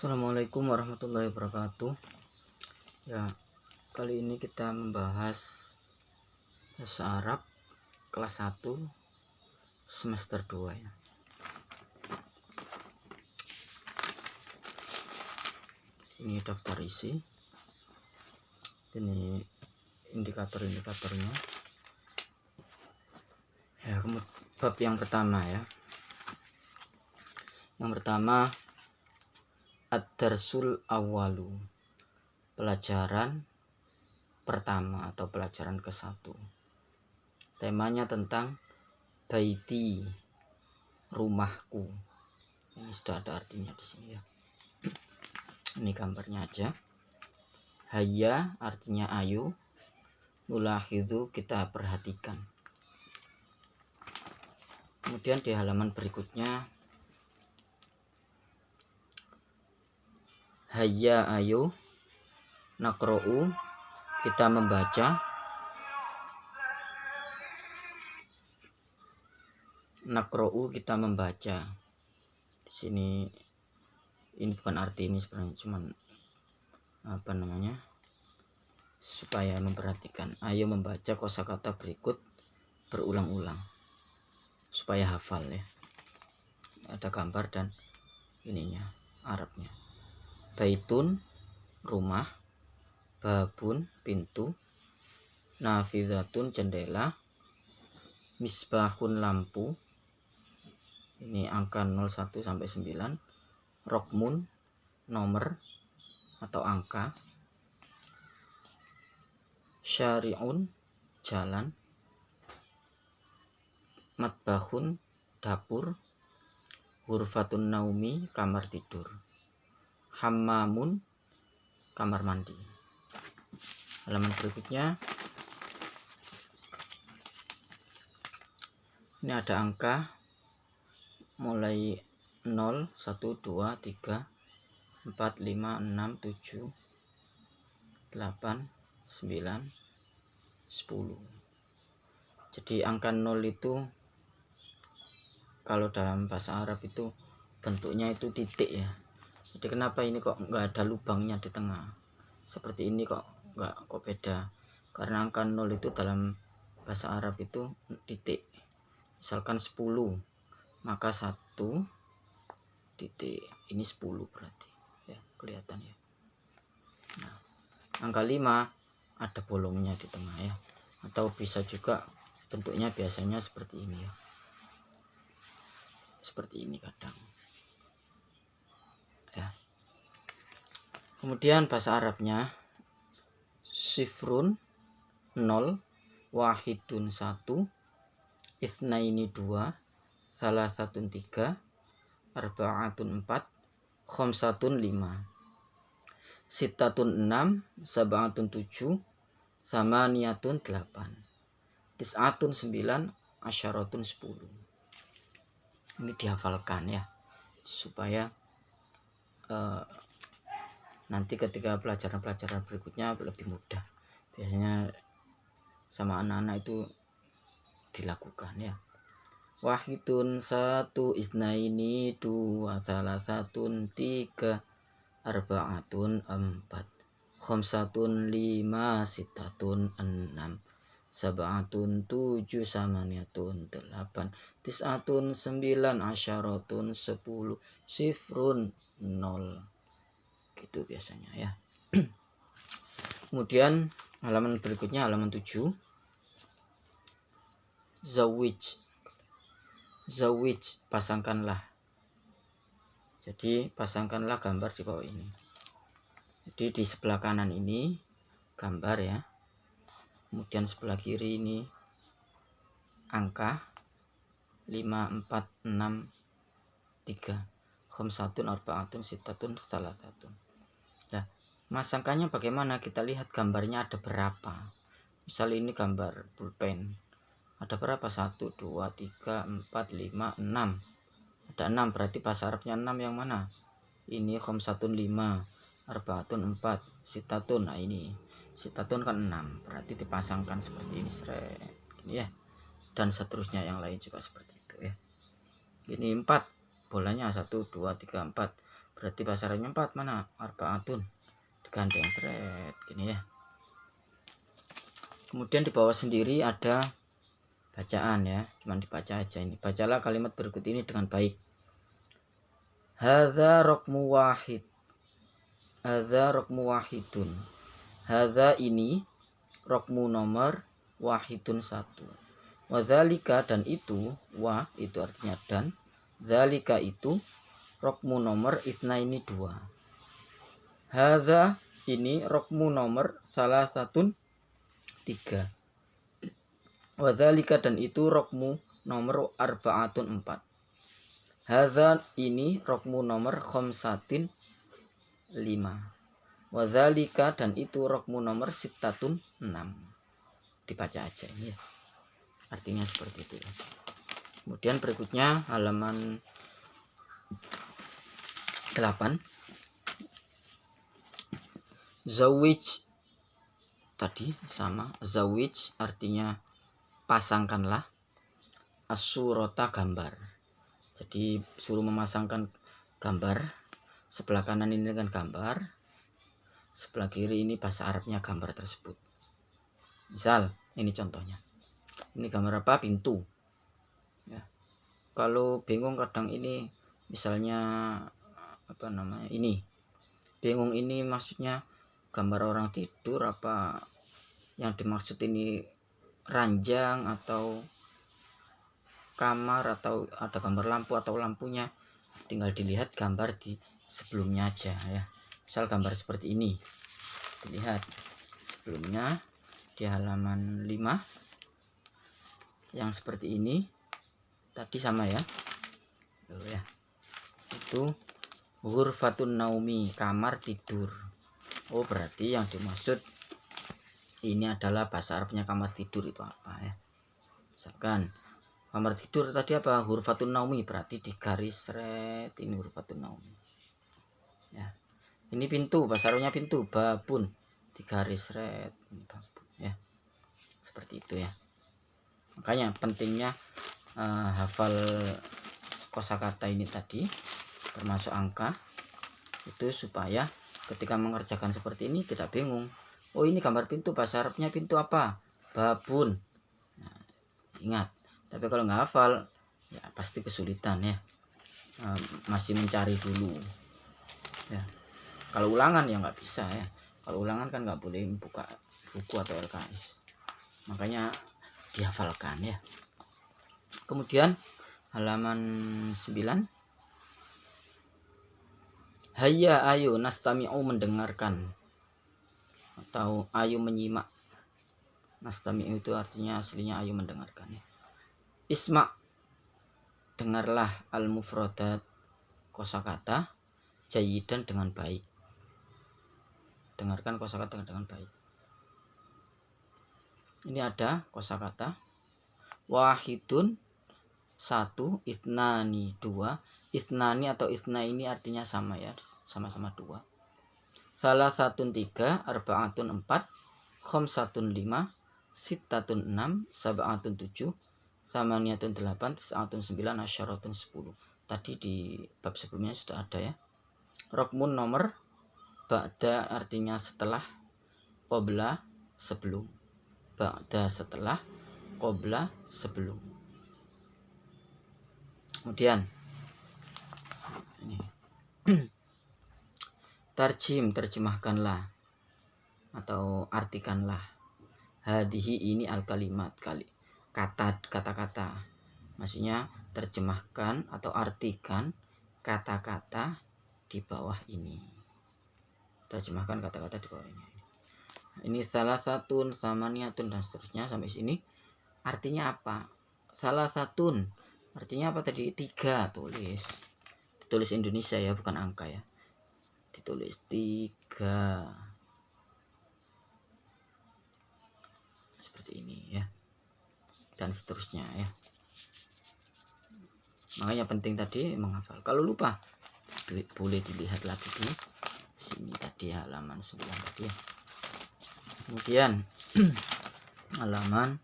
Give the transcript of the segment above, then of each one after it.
Assalamualaikum warahmatullahi wabarakatuh. Ya, kali ini kita membahas bahasa Arab kelas 1 semester 2 ya. Ini daftar isi. Ini indikator-indikatornya. Ya, bab yang pertama ya. Yang pertama Ad-Darsul Awalu, pelajaran pertama atau pelajaran ke-1. Temanya tentang baiti, rumahku. Ini sudah ada artinya di sini ya. Ini gambarnya aja. Hayya artinya ayo, nulahidhu kita perhatikan. Kemudian di halaman berikutnya, hayya ayo, nakro'u kita membaca, nakro'u kita membaca. Di sini ini bukan arti ini sebenarnya, cuman supaya memperhatikan. Ayo membaca kosakata berikut berulang-ulang supaya hafal ya. Ada gambar dan ininya Arabnya. Baitun rumah, babun pintu, nafidatun jendela, misbahun lampu. Ini angka 01 sampai 9. Rokmun nomor atau angka. Syari'un jalan. Matbahun dapur. Hurfatun naumi kamar tidur. Hammamun kamar mandi. Halaman berikutnya, ini ada angka mulai 0, 1, 2, 3, 4, 5, 6, 7, 8, 9, 10. Jadi angka 0 itu kalau dalam bahasa Arab itu bentuknya itu titik ya. Jadi kenapa ini kok nggak ada lubangnya di tengah? Seperti ini kok beda? Karena angka 0 itu dalam bahasa Arab itu titik. Misalkan 10, maka 1 titik. Ini 10 berarti. Ya, kelihatan ya. Nah, angka 5 ada bolongnya di tengah ya. Atau bisa juga bentuknya biasanya seperti ini ya. Seperti ini kadang. Ya. Kemudian bahasa Arabnya sifrun 0, wahidun 1, itsnaini 2, salasatun 3, arba'atun 4, khamsatun 5, sittatun 6, sab'atun 7, samaniyatun 8, tis'atun 9, asyaratun 10. Ini dihafalkan ya, supaya nanti ketika pelajaran-pelajaran berikutnya lebih mudah. Biasanya sama anak-anak itu dilakukan ya. Wahidun 1, isnaini 2, salasatun 3, arba'atun 4, khamsatun 5, sittatun 6, sab'atun 7, samaniyatun 8, tis'atun 9, asyaratun 10, sifrun 0. Gitu biasanya ya. Kemudian halaman berikutnya halaman 7. Zawij pasangkanlah. Jadi pasangkanlah gambar di bawah ini. Jadi di sebelah kanan ini gambar ya. Kemudian sebelah kiri ini angka 5, 4, 6, 3, khamsatun, arba'atun, sittatun, salasatun. Nah, masangkannya bagaimana? Kita lihat gambarnya ada berapa. Misal ini gambar pulpen. Ada berapa? 1, 2, 3, 4, 5, 6. Ada 6, berarti bahasa Arabnya 6 yang mana? Ini khamsatun 5, arba'atun 4, sittatun. Nah ini sittatun kan 6, berarti dipasangkan seperti ini ini ya. Dan seterusnya yang lain juga seperti itu ya. Ini 4, bolanya 1, 2, 3, 4. berarti bahasa Arabnya 4, mana arbaatun, digandeng seret gini ya. Kemudian di bawah sendiri ada bacaan ya, cuman dibaca aja ini. Bacalah kalimat berikut ini dengan baik. Hadza raqmu wahid. Hadza raqmu wahidun. Hadza ini raqmu nomor, wahidun 1. Wadzalika dan itu, wa itu artinya dan, dzalika itu raqmu nomor, itna ini 2. Hadza ini raqmu nomor, salah satun 3. Wadzalika dan itu raqmu nomor, arbaatun 4. Hadza ini raqmu nomor, khamsatin 5. Wadzalika dan itu raqmu nomor, sittatun 6. Dibaca aja ini ya. Artinya seperti itu ya. Kemudian berikutnya halaman 8. Zawij tadi sama, zawij artinya pasangkanlah, as-surata gambar. Jadi suruh memasangkan gambar. Sebelah kanan ini kan gambar, sebelah kiri ini bahasa Arabnya gambar tersebut. Misal ini contohnya, ini gambar apa? Pintu ya. Kalau bingung kadang ini misalnya apa namanya, ini bingung ini maksudnya gambar orang tidur apa yang dimaksud ini ranjang atau kamar atau ada gambar lampu atau lampunya, tinggal dilihat gambar di sebelumnya aja ya. Misal gambar seperti ini, dilihat sebelumnya di halaman 5 yang seperti ini tadi sama ya. Ya. Itu ghurfatun naumi, kamar tidur. Oh, berarti yang dimaksud ini adalah bahasa Arabnya kamar tidur itu apa ya. Misalkan kamar tidur tadi apa? Ghurfatun naumi, berarti di garis seret ini ghurfatun naumi. Ya. Ini pintu, bahasa Arabnya pintu, babun, di garis seret ini babun ya. Seperti itu ya. Makanya pentingnya hafal kosakata ini tadi, termasuk angka, itu supaya ketika mengerjakan seperti ini tidak bingung. Oh, ini gambar pintu, bahasa Arabnya pintu apa? Babun. Nah, ingat. Tapi kalau nggak hafal ya pasti kesulitan ya. Masih mencari dulu ya. Kalau ulangan ya nggak bisa ya. Kalau ulangan kan nggak boleh buka buku atau LKS, makanya dihafalkan ya. Kemudian halaman 9. Hayya ayo nastami'u, mendengarkan atau ayo menyimak. Nastami'u itu artinya aslinya ayo mendengarkan ya. Isma, dengarlah, al-mufradat, kosakata, jayidan, dengan baik. Dengarkan kosakata dengan baik. Ini ada kosakata wahidun 1, itnani 2. Itnani atau itna ini artinya sama ya, sama-sama 2. Salah satun 3, arbaatun 4, khamsatun 5, sittatun 6, sab'atun 7, samaniyatun 8, tis'atun 9, asyaratun 10. Tadi di bab sebelumnya sudah ada ya. Rokmun nomor, ba'da artinya setelah, qobla sebelum, ba'da setelah, qobla sebelum. Kemudian ini. Tarjim, terjemahkanlah atau artikanlah. Hadihi ini al-kalimat, kata-kata. Maksudnya terjemahkan atau artikan kata-kata di bawah ini. Terjemahkan kata-kata di bawah ini. Ini salah satu, samaniyatun, dan seterusnya sampai sini. Artinya apa? Salah satu artinya apa tadi? 3, tulis. Ditulis Indonesia ya, bukan angka ya. Ditulis 3. Seperti ini ya. Dan seterusnya ya. Makanya penting tadi menghafal. Kalau lupa boleh dilihat lagi di sini tadi halaman 9 tadi ya. Kemudian halaman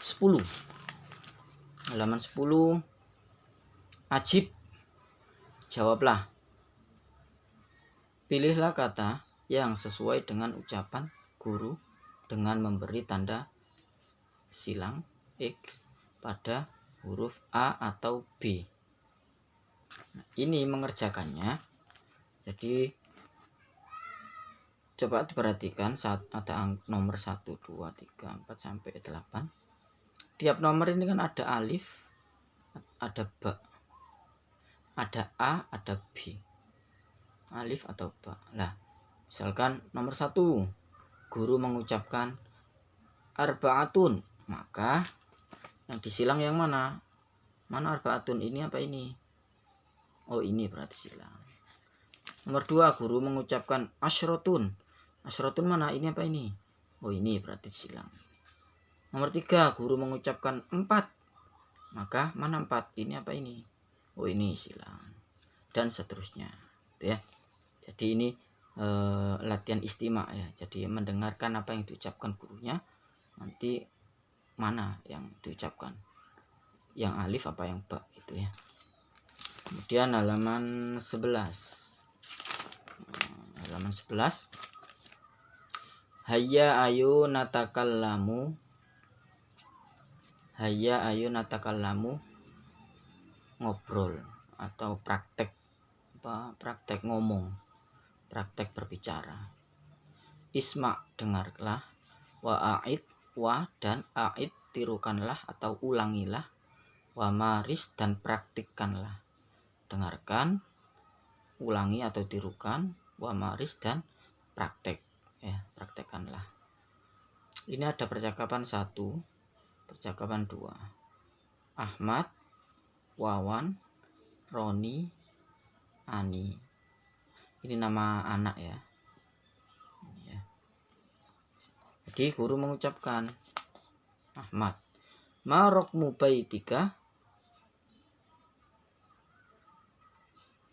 10. Halaman 10. Ajib, jawablah. Pilihlah kata yang sesuai dengan ucapan guru dengan memberi tanda silang X pada huruf A atau B. Nah, ini mengerjakannya. Jadi coba diperhatikan saat ada nomor 1, 2, 3, 4 sampai 8. Tiap nomor ini kan ada alif, ada ba, ada A, ada B. Alif atau ba. Nah, misalkan nomor 1, guru mengucapkan arbaatun, maka yang disilang yang mana? Mana arbaatun, ini apa ini? Oh, ini berarti silang. Nomor 2, guru mengucapkan asyrotun. Asyrotun mana? Ini apa ini? Oh, ini berarti silang. Nomor 3, guru mengucapkan 4. Maka mana 4? Ini apa ini? Oh, ini silang. Dan seterusnya. Gitu ya. Jadi ini latihan istimak ya. Jadi mendengarkan apa yang diucapkan gurunya, nanti mana yang diucapkan, yang alif apa yang ba gitu ya. Kemudian halaman 11. Halaman 11. Hayya ayu natakallamu. Hayya ayu natakallamu, ngobrol atau praktek ngomong, praktek berbicara. Isma, dengarlah. Wa a'id, wa dan a'id, tirukanlah atau ulangilah. Wa maris, dan praktikkanlah. Dengarkan, ulangi atau tirukan, wa maris, dan praktek ya, praktekkanlah. Ini ada percakapan 1, percakapan 2. Ahmad, Wawan, Roni, Ani. Ini nama anak ya. Jadi guru mengucapkan, Ahmad, ma rokmu baitika,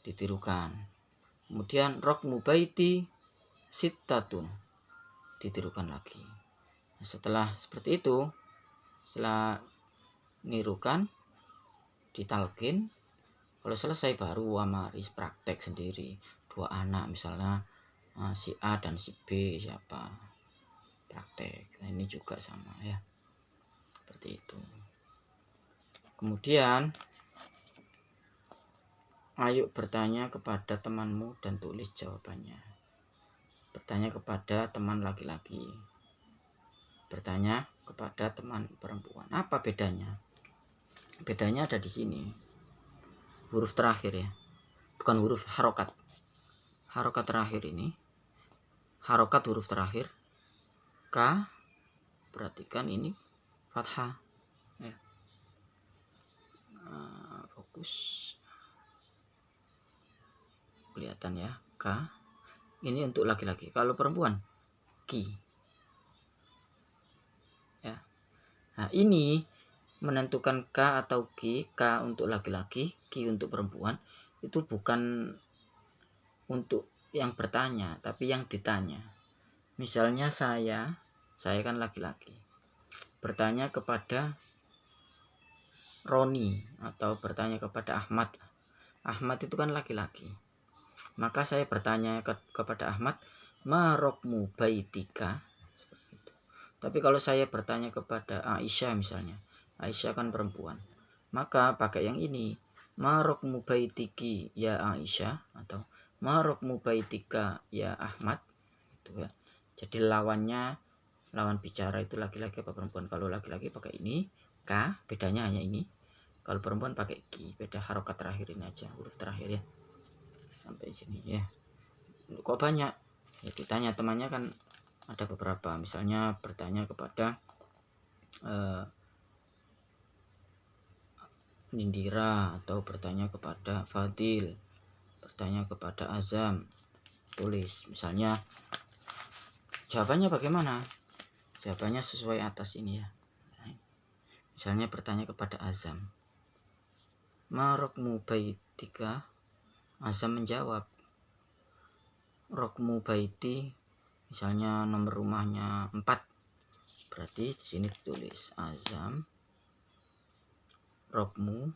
ditirukan. Kemudian rokmu baiti sittatun, ditirukan lagi. Nah, setelah seperti itu, setelah nirukan, ditalkin, kalau selesai baru wamaris, praktek sendiri. 2 anak misalnya, si A dan si B siapa, praktek. Nah, ini juga sama ya, seperti itu. Kemudian ayo bertanya kepada temanmu dan tulis jawabannya. Bertanya kepada teman laki-laki, bertanya kepada teman perempuan. Apa bedanya? Bedanya ada di sini. Huruf terakhir ya, bukan huruf harokat. Harokat terakhir ini, harokat huruf terakhir K, perhatikan ini fathah ya. Fokus, kelihatan ya, K ini untuk laki-laki. Kalau perempuan ki ya. Nah, ini menentukan K atau Ki. K untuk laki-laki, Ki untuk perempuan, itu bukan untuk yang bertanya, tapi yang ditanya. Misalnya saya kan laki-laki, bertanya kepada Roni atau bertanya kepada Ahmad. Ahmad itu kan laki-laki. Maka saya bertanya kepada Ahmad, ma rokmu baitika. Tapi kalau saya bertanya kepada Aisyah misalnya, Aisyah kan perempuan, maka pakai yang ini, ma rokmu baitiki ya Aisyah, atau ma rokmu baitika ya Ahmad. Gitu ya. Jadi lawan bicara itu laki-laki apa perempuan. Kalau laki-laki pakai ini K, bedanya hanya ini. Kalau perempuan pakai Ki, beda harokat terakhir ini aja, huruf terakhir ya. Sampai sini ya. Kok banyak? Ya ditanya temannya kan ada beberapa. Misalnya bertanya kepada Nindira, atau bertanya kepada Fadil, bertanya kepada Azam, tulis. Misalnya jawabannya bagaimana? Jawabannya sesuai atas ini ya. Misalnya bertanya kepada Azam, ma rokmu baitika. Azam menjawab, rokmu baiti, misalnya nomor rumahnya 4. Berarti di sini ditulis Azam rokmu,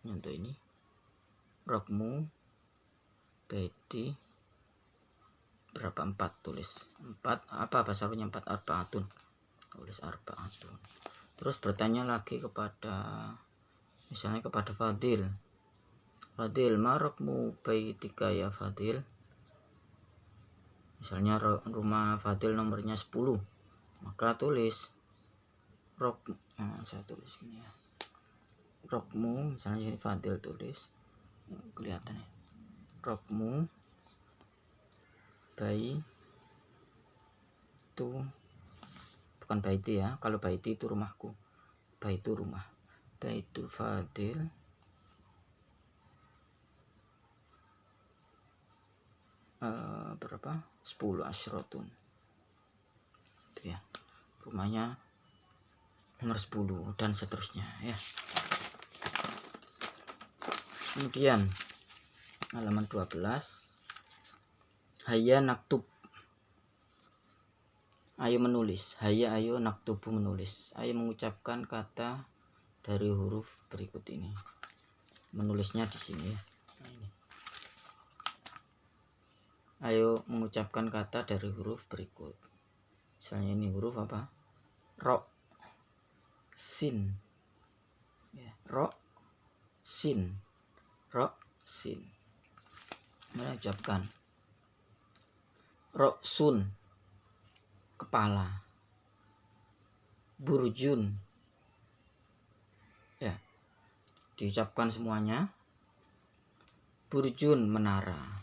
untuk ini rokmu baiti berapa? 4, tulis 4. Apa bahasa Arabnya 4? Arbaatun, tulis arbaatun. Terus bertanya lagi kepada, misalnya kepada Fadil, Fadil, marokmu baitika ya Fadil. Misalnya rumah Fadil nomornya 10, maka tulis rok, saya tulis ini ya, rokmu, misalnya ini Fadil tulis, kelihatan ya, rokmu bayi itu, bukan baiti ya, kalau baiti itu rumahku, bayi itu rumah, baitu Fadil berapa? 10 asyrotun itu ya, rumahnya nomor 10 dan seterusnya ya. Kemudian halaman 12, hayya naktub, ayo menulis, hayya ayo naktubu menulis, ayo mengucapkan kata dari huruf berikut ini. Menulisnya di sini ya. Nah, ini. Ayo mengucapkan kata dari huruf berikut. Misalnya ini huruf apa? Ro, sin, ya, ro, sin, ro, sin. Mengucapkan ro, sun, kepala, burjun, ya, diucapkan semuanya. Burjun, menara,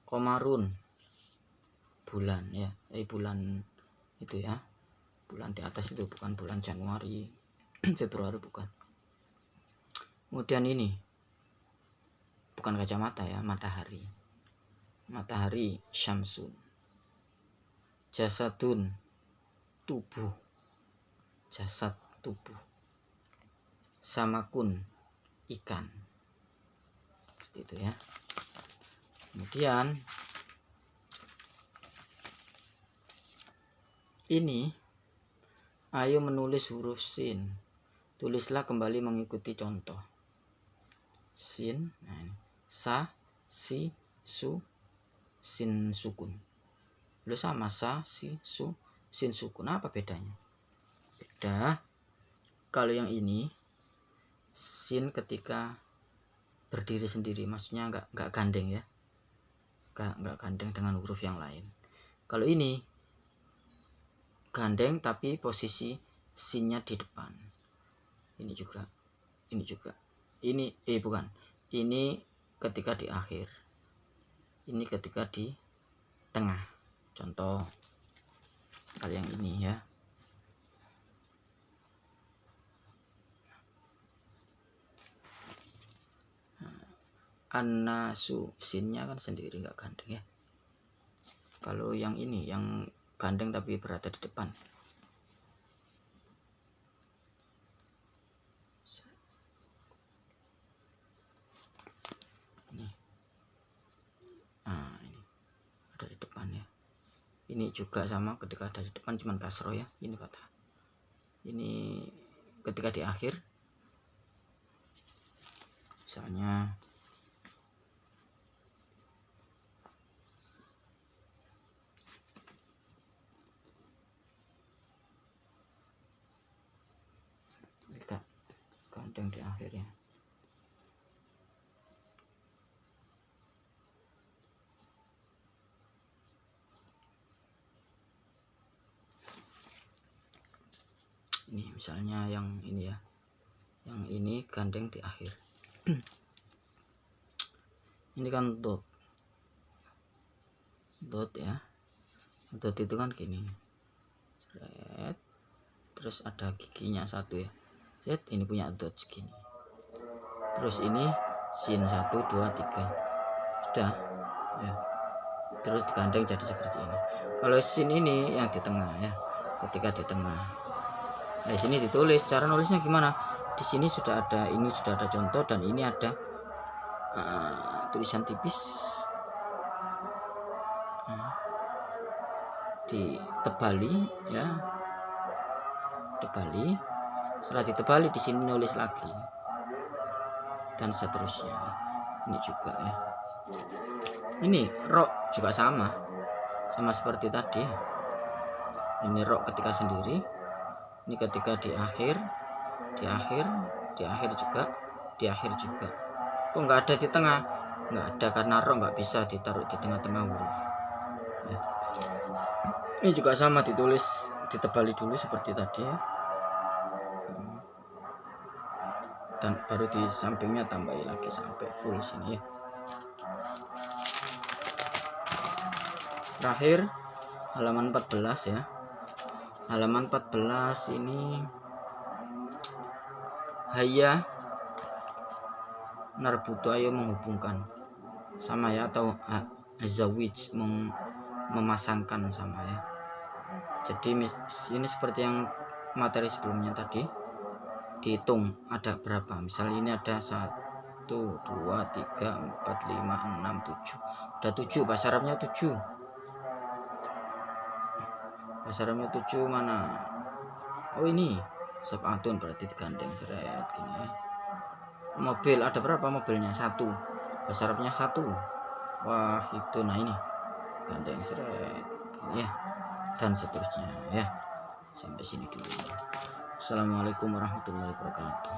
komarun, bulan ya, bulan itu ya, bulan di atas itu, bukan bulan Januari Februari, bukan. Kemudian ini bukan kacamata ya, matahari, matahari, syamsun, jasadun, tubuh, jasad, tubuh, samakun, ikan, seperti itu ya. Kemudian ini, ayo menulis huruf sin, tulislah kembali mengikuti contoh. Sin, nah ini, sa, si, su, sin sukun. Lu sama sa, si, su, sin sukun. Apa bedanya? Beda, kalau yang ini sin ketika berdiri sendiri, maksudnya nggak gandeng ya, nggak gandeng dengan huruf yang lain. Kalau ini gandeng tapi posisi sinnya di depan. Ini juga, ini juga, ini bukan, ini ketika di akhir, ini ketika di tengah. Contoh kalau yang ini ya, an-nasu, sinnya kan sendiri nggak gandeng ya. Kalau yang ini yang gandeng tapi berada di depan, ini, nah ini ada di depan ya. Ini juga sama, ketika ada di depan cuman kasroh ya, ini fathah. Ini ketika di akhir, misalnya kita gandeng di akhir ya. Ini misalnya yang ini ya, yang ini gandeng di akhir. Ini kan dot, dot ya, dot itu kan gini, red, terus ada giginya satu ya, set, ini punya dot segini, terus ini sin 1, 2, 3, sudah ya, terus digandeng jadi seperti ini. Kalau sin ini yang di tengah ya, ketika di tengah, nah, di sini ditulis, cara nulisnya gimana? Di sini sudah ada, ini sudah ada contoh, dan ini ada tulisan tipis, ditebali ya, tebali. Setelah ditebali, di sini nulis lagi dan seterusnya. Ini juga ya, ini ro juga sama, sama seperti tadi. Ini rok ketika sendiri, ini ketika di akhir juga, di akhir juga. Kok nggak ada di tengah? Nggak ada, karena rok nggak bisa ditaruh di tengah-tengah huruf ya. Ini juga sama, ditulis, ditebali dulu seperti tadi ya, dan baru di sampingnya tambahin lagi sampai full sini ya. Terakhir halaman 14 ya. Halaman 14 ini hayya narbutu, ayo menghubungkan, sama ya, atau azawij, memasangkan, sama ya. Jadi ini seperti yang materi sebelumnya tadi, dihitung ada berapa. Misal ini ada 1, 2, 3, 4, 5, 6, 7. Ada 7, bahasa Arabnya 7. Bahasa Arabnya 7 mana? Oh ini sab'atun, berarti digandeng seret gini ya. Mobil ada berapa mobilnya? 1. Bahasa Arabnya 1. Wah itu, nah ini gandeng seret gini ya, dan seterusnya ya. Sampai sini dulu. Assalamualaikum warahmatullahi wabarakatuh.